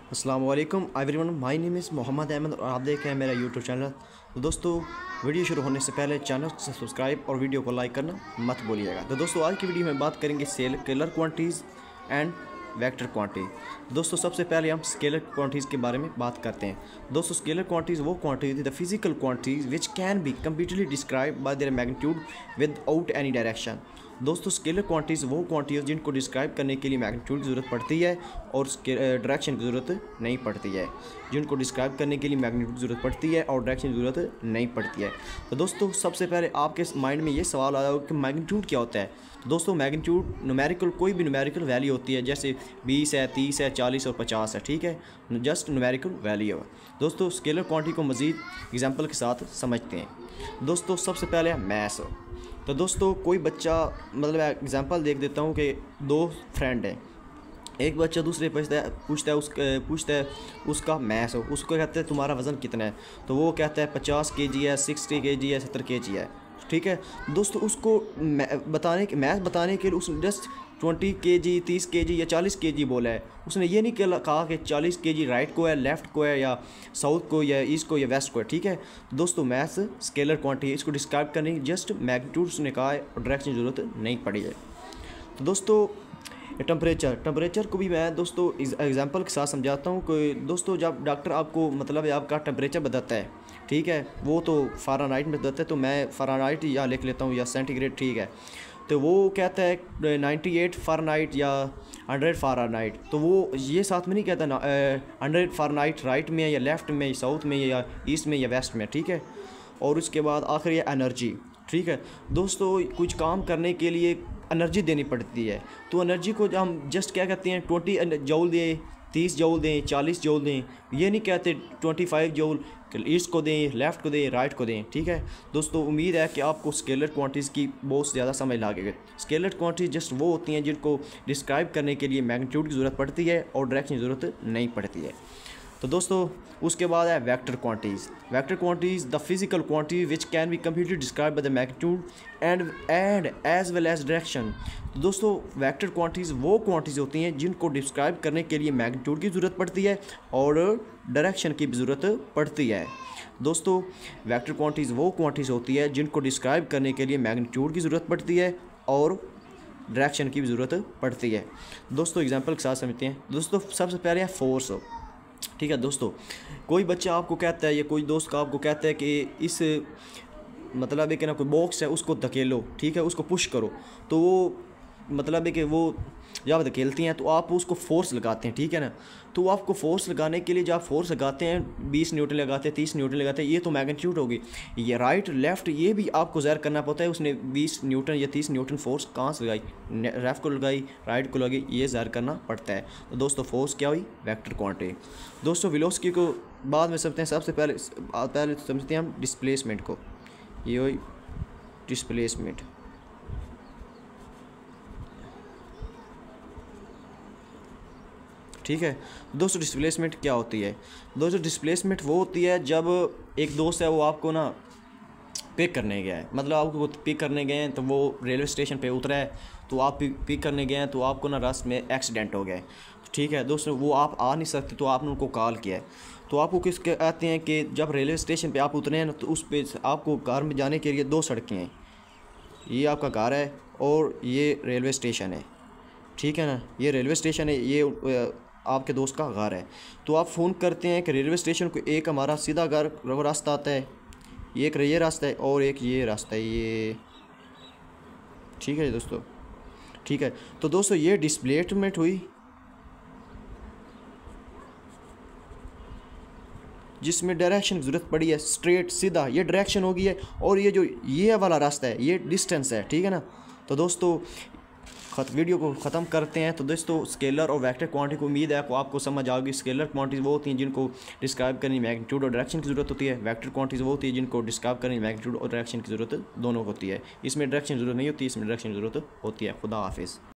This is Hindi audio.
अस्सलाम वालेकुम everyone, my name is Mohammad Ahmed और आप देख रहे हैं मेरा यूट्यूब चैनल। तो दोस्तों, वीडियो शुरू होने से पहले चैनल से सब्सक्राइब और वीडियो को लाइक करना मत भूलिएगा। तो दोस्तों, आज की वीडियो में बात करेंगे scalar quantities and vector quantity. दोस्तों, सबसे पहले हम स्केलर क्वांटिटीज़ के बारे में बात करते हैं। दोस्तों, स्केलर क्वांटिटीज़ वो quantity the physical quantities which can be completely describe by there magnitude without any direction. दोस्तों, स्केलर क्वांटिटीज़ वो क्वांटिटीज़ जिनको डिस्क्राइब करने के लिए मैग्नीट्यूड की ज़रूरत पड़ती है और डायरेक्शन की ज़रूरत नहीं पड़ती है। जिनको डिस्क्राइब करने के लिए मैग्नीट्यूड की ज़रूरत पड़ती है और डायरेक्शन की ज़रूरत नहीं पड़ती है। तो दोस्तों, सबसे पहले आपके माइंड में ये सवाल आया कि मैग्नीट्यूड क्या होता है। दोस्तों, मैग्नीट्यूड न्यूमेरिकल कोई भी न्यूमेरिकल वैल्यू होती है, जैसे 20 है, 30 है, 40 और 50 है, ठीक है, जस्ट न्यूमेरिकल वैल्यू है। दोस्तों, स्केलर क्वांटिटी को मज़ीद एग्जांपल के साथ समझते हैं। दोस्तों, सबसे पहले है मैथ्स। तो दोस्तों, कोई बच्चा, मतलब एग्जांपल देख देता हूँ कि दो फ्रेंड हैं। एक बच्चा दूसरे पूछता है उसका मैथ्स हो, उसको कहते हैं तुम्हारा वज़न कितना है, तो वो कहता है 50 kg है, 60 kg है, 70 kg है, ठीक है। दोस्तों, उसको मैथ बताने के लिए उसने जस्ट 20 kg, 30 kg या 40 kg बोला है। उसने ये नहीं कहा कि 40 kg राइट को है, लेफ़्ट को है, या साउथ को, या ईस्ट को, या वेस्ट को है, ठीक है। दोस्तों, मैथ्स स्केलर क्वांटिटी, इसको डिस्क्राइब करने की जस्ट मैग्नीट्यूड उसने कहा है और डायरेक्शन की ज़रूरत नहीं पड़ी है। तो दोस्तों, टेम्परेचर को भी मैं दोस्तों एग्जांपल के साथ समझाता हूँ कि दोस्तों, जब डॉक्टर आपको मतलब आपका टेम्परेचर बताता है, ठीक है, वो तो फ़ारेनहाइट में बताता है, तो मैं फ़ारेनहाइट या लिख लेता हूँ, या सेंटीग्रेड, ठीक है। तो वो कहता है 98 फ़ारेनहाइट या 100 फ़ारेनहाइट, तो वो ये साथ में नहीं कहता ना 100 फ़ारेनहाइट राइट में या लेफ़्ट में, साउथ में, या ईस्ट में, या वेस्ट में, ठीक है। और उसके बाद आखिर ये एनर्जी, ठीक है। दोस्तों, कुछ काम करने के लिए एनर्जी देनी पड़ती है, तो एनर्जी को हम जस्ट क्या कहते हैं, 20 जूल दें, 30 जूल दें, 40 जूल दें, ये नहीं कहते 25 जूल ईस्ट को दें, लेफ़्ट को दें, राइट को दें, ठीक है। दोस्तों, उम्मीद है कि आपको स्केलर क्वांटिटीज़ की बहुत ज़्यादा समझ लगेगी। स्केलर क्वांटिटीज़ जस्ट वो होती हैं जिनको डिस्क्राइब करने के लिए मैग्नीट्यूड की ज़रूरत पड़ती है और डायरेक्शन की ज़रूरत नहीं पड़ती है। तो दोस्तों, उसके बाद है vector quantities. Vector quantities the physical quantity which can be completely describe by the magnitude and as well as direction. तो दोस्तों, वेक्टर क्वांटिटीज़ वो क्वांटिटीज़ होती हैं जिनको डिस्क्राइब करने के लिए मैग्नीट्यूड की ज़रूरत पड़ती है और डायरेक्शन की भी ज़रूरत पड़ती है। दोस्तों, वेक्टर क्वांटिटीज़ वो क्वांटिटीज़ होती है जिनको डिस्क्राइब करने के लिए मैग्नीट्यूड की ज़रूरत पड़ती है और डायरेक्शन की भी ज़रूरत पड़ती है। दोस्तों, एग्जांपल के साथ समझते हैं। दोस्तों, सबसे पहले है फोर्स, ठीक है। दोस्तों, कोई बच्चा आपको कहता है या कोई दोस्त का आपको कहता है कि इस मतलब है कि ना कोई बॉक्स है, उसको धकेलो, ठीक है, उसको पुश करो, तो वो मतलब है कि वो जब धकेलती हैं तो आप उसको फोर्स लगाते हैं, ठीक है ना। तो आपको फोर्स लगाने के लिए जब फोर्स लगाते हैं, 20 न्यूटन लगाते हैं, 30 न्यूटन लगाते हैं, ये तो मैग्नीट्यूड होगी। ये राइट लेफ़्ट ये भी आपको ज़ाहिर करना पड़ता है, उसने 20 न्यूटन या 30 न्यूटन फोर्स कहाँ से लगाई, लेफ़्ट को लगाई, राइट को लगाई, ये ज़ाहिर करना पड़ता है। तो दोस्तों, फोर्स क्या हुई, वेक्टर क्वांटिटी। दोस्तों, वेलोसिटी को बाद में समझते हैं। सबसे पहले समझते हैं हम डिस्प्लेसमेंट को। ये हुई डिस्प्लेसमेंट, ठीक है। दोस्तों, डिस्प्लेसमेंट क्या होती है। दोस्तों, डिस्प्लेसमेंट वो होती है जब एक दोस्त है वो आपको ना पिक करने गया है, मतलब आपको वो पिक करने गए हैं, तो वो रेलवे स्टेशन पे उतरा है, तो आप पिक करने गए हैं, तो आपको ना रास्ते में एक्सीडेंट हो गया है, ठीक है। दोस्तों, वो आप आ नहीं सकते, तो आपने उनको कॉल किया है, तो आपको किस कहते हैं कि जब रेलवे स्टेशन पे आप उतरे हैं ना, तो उस पर आपको घर में जाने के लिए 2 सड़कें हैं। ये आपका घर है और ये रेलवे स्टेशन है, ठीक है ना। ये रेलवे स्टेशन है, ये आपके दोस्त का घर है। तो आप फ़ोन करते हैं कि रेलवे स्टेशन को, एक हमारा सीधा घर रास्ता आता है, एक ये रास्ता है और एक ये रास्ता है, ये, ठीक है दोस्तों, ठीक है। तो दोस्तों, ये डिस्प्लेसमेंट हुई जिसमें डायरेक्शन की ज़रूरत पड़ी है, स्ट्रेट सीधा ये डायरेक्शन होगी है, और ये जो ये वाला रास्ता है ये डिस्टेंस है, ठीक है ना। तो दोस्तों, वीडियो को ख़त्म करते हैं। तो दोस्तों, स्केलर और वेक्टर क्वांटिटी को उम्मीद है कि आपको समझ आ गई। स्केलर क्वांटिटीज़ वो होती हैं जिनको डिस्क्राइब करने मैग्नीट्यूड और डायरेक्शन की ज़रूरत होती है। वेक्टर क्वांटिटीज़ वो होती है जिनको डिस्क्राइब करने मैग्नीट्यूड और डायरेक्शन की ज़रूरत दोनों होती है। इसमें डायरेक्शन की ज़रूरत नहीं होती, इसमें डायरेक्शन की ज़रूरत होती है। खुदा हाफिज़।